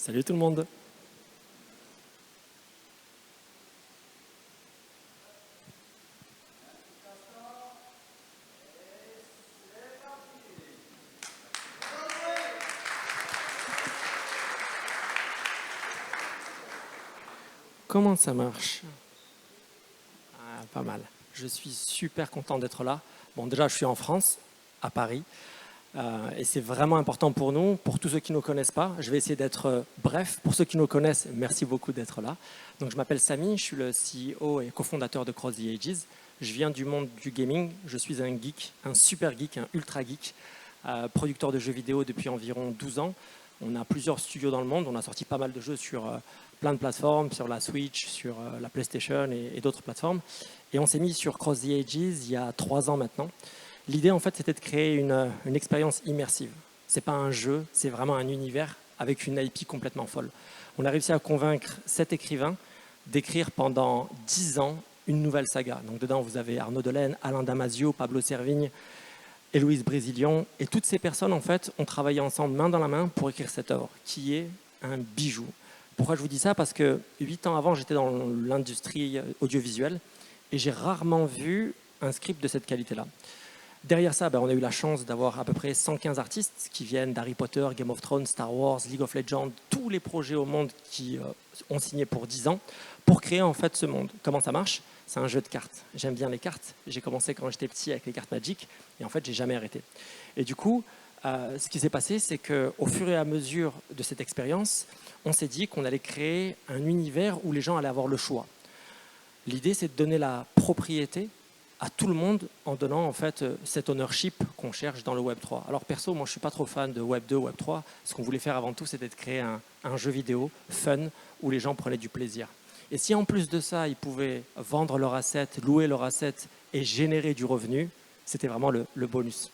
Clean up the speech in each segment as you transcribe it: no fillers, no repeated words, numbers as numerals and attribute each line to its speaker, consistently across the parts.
Speaker 1: Salut tout le monde. Comment ça marche? Pas mal. Je suis super content d'être là. Bon, déjà, je suis en France, à Paris, et c'est vraiment important pour nous, pour tous ceux qui ne nous connaissent pas. Je vais essayer d'être bref. Pour ceux qui nous connaissent, merci beaucoup d'être là. Donc, je m'appelle Samy, je suis le CEO et cofondateur de Cross the Ages. Je viens du monde du gaming. Je suis un geek, un super geek, un ultra geek, producteur de jeux vidéo depuis environ 12 ans. On a plusieurs studios dans le monde. On a sorti pas mal de jeux sur plein de plateformes, sur la Switch, sur la PlayStation et d'autres plateformes. Et on s'est mis sur Cross the Ages il y a 3 ans maintenant. L'idée, en fait, c'était de créer une expérience immersive. Ce n'est pas un jeu, c'est vraiment un univers avec une IP complètement folle. On a réussi à convaincre 7 écrivains d'écrire pendant 10 ans une nouvelle saga. Donc dedans, vous avez Arnaud Delaine, Alain Damasio, Pablo Servigne, Héloïse Brésilion. Et toutes ces personnes, en fait, ont travaillé ensemble main dans la main pour écrire cette œuvre, qui est un bijou. Pourquoi je vous dis ça? Parce que 8 ans avant, j'étais dans l'industrie audiovisuelle et j'ai rarement vu un script de cette qualité-là. Derrière ça, on a eu la chance d'avoir à peu près 115 artistes qui viennent d'Harry Potter, Game of Thrones, Star Wars, League of Legends, tous les projets au monde qui ont signé pour 10 ans pour créer en fait ce monde. Comment ça marche? C'est un jeu de cartes. J'aime bien les cartes. J'ai commencé quand j'étais petit avec les cartes Magic et en fait, j'ai jamais arrêté. Et du coup, ce qui s'est passé, c'est qu'au fur et à mesure de cette expérience, on s'est dit qu'on allait créer un univers où les gens allaient avoir le choix. L'idée, c'est de donner la propriété à tout le monde en donnant en fait cet ownership qu'on cherche dans le Web 3. Alors perso, moi je suis pas trop fan de Web 2, Web 3. Ce qu'on voulait faire avant tout, c'était de créer un jeu vidéo fun où les gens prenaient du plaisir. Et si en plus de ça, ils pouvaient vendre leur asset, louer leur asset et générer du revenu, c'était vraiment le bonus.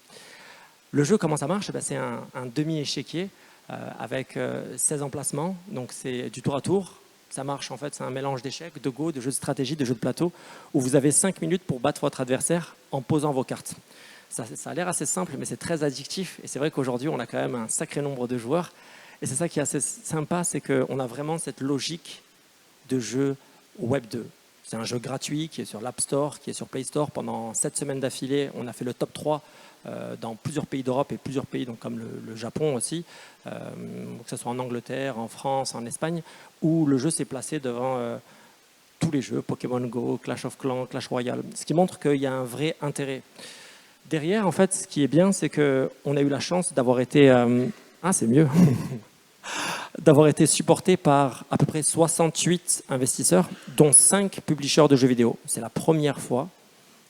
Speaker 1: Le jeu, comment ça marche? C'est un demi-échiquier avec 16 emplacements. Donc c'est du tour à tour. Ça marche en fait, c'est un mélange d'échecs, de go, de jeux de stratégie, de jeux de plateau, où vous avez 5 minutes pour battre votre adversaire en posant vos cartes. Ça a l'air assez simple, mais c'est très addictif. Et c'est vrai qu'aujourd'hui, on a quand même un sacré nombre de joueurs. Et c'est ça qui est assez sympa, c'est qu'on a vraiment cette logique de jeu Web 2. C'est un jeu gratuit qui est sur l'App Store, qui est sur Play Store. Pendant 7 semaines d'affilée, on a fait le top 3 dans plusieurs pays d'Europe et plusieurs pays donc comme le Japon aussi, que ce soit en Angleterre, en France, en Espagne, où le jeu s'est placé devant tous les jeux, Pokémon Go, Clash of Clans, Clash Royale, ce qui montre qu'il y a un vrai intérêt. Derrière, en fait, ce qui est bien, c'est qu'on a eu la chance d'avoir été... c'est mieux d'avoir été supporté par à peu près 68 investisseurs, dont 5 publishers de jeux vidéo. C'est la première fois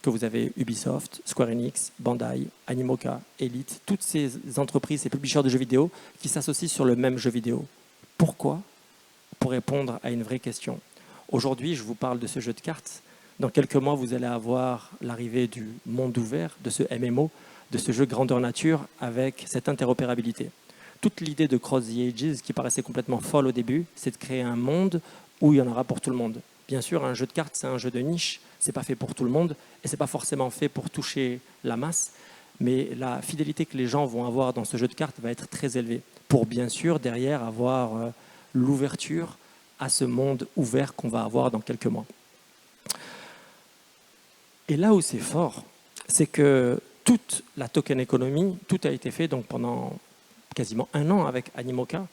Speaker 1: que vous avez Ubisoft, Square Enix, Bandai, Animoca, Elite, toutes ces entreprises, ces publishers de jeux vidéo qui s'associent sur le même jeu vidéo. Pourquoi? Pour répondre à une vraie question. Aujourd'hui, je vous parle de ce jeu de cartes. Dans quelques mois, vous allez avoir l'arrivée du monde ouvert, de ce MMO, de ce jeu grandeur nature avec cette interopérabilité. Toute l'idée de Cross the Ages, qui paraissait complètement folle au début, c'est de créer un monde où il y en aura pour tout le monde. Bien sûr, un jeu de cartes, c'est un jeu de niche, c'est pas fait pour tout le monde et c'est pas forcément fait pour toucher la masse, mais la fidélité que les gens vont avoir dans ce jeu de cartes va être très élevée pour bien sûr derrière avoir l'ouverture à ce monde ouvert qu'on va avoir dans quelques mois. Et là où c'est fort, c'est que toute la token économie, tout a été fait donc pendant quasiment 1 an avec Animoca,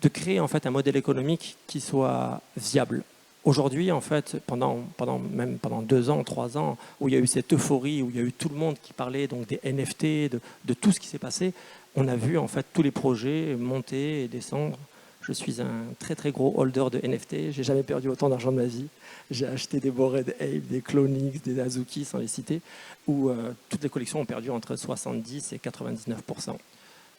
Speaker 1: de créer en fait un modèle économique qui soit viable. Aujourd'hui, en fait, pendant 2 ans, 3 ans, où il y a eu cette euphorie, où il y a eu tout le monde qui parlait donc des NFT, de tout ce qui s'est passé, on a vu en fait tous les projets monter et descendre. Je suis un très très gros holder de NFT. J'ai jamais perdu autant d'argent de ma vie. J'ai acheté des Bored Ape, des Clonix, des Azuki, sans les citer, où toutes les collections ont perdu entre 70 et 99%.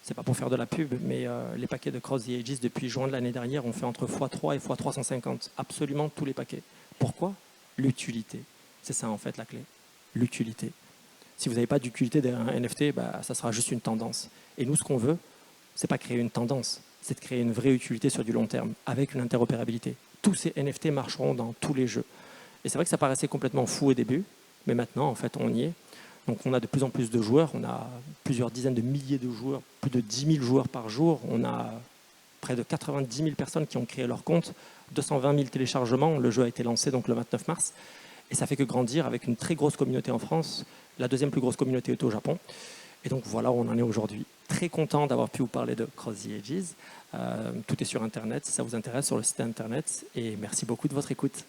Speaker 1: C'est pas pour faire de la pub, mais les paquets de Cross the Ages depuis juin de l'année dernière ont fait entre x3 et x350. Absolument tous les paquets. Pourquoi? L'utilité. C'est ça en fait la clé. L'utilité. Si vous n'avez pas d'utilité derrière un NFT, ça sera juste une tendance. Et nous, ce qu'on veut, c'est pas créer une tendance, c'est de créer une vraie utilité sur du long terme, avec une interopérabilité. Tous ces NFT marcheront dans tous les jeux. Et c'est vrai que ça paraissait complètement fou au début, mais maintenant, en fait, on y est. Donc on a de plus en plus de joueurs, on a plusieurs dizaines de milliers de joueurs, plus de 10 000 joueurs par jour, on a près de 90 000 personnes qui ont créé leur compte, 220 000 téléchargements. Le jeu a été lancé donc le 29 mars. Et ça fait que grandir avec une très grosse communauté en France. La deuxième plus grosse communauté est au Japon. Et donc voilà où on en est aujourd'hui. Très content d'avoir pu vous parler de Cross the Ages. Tout est sur Internet, si ça vous intéresse, sur le site Internet. Et merci beaucoup de votre écoute.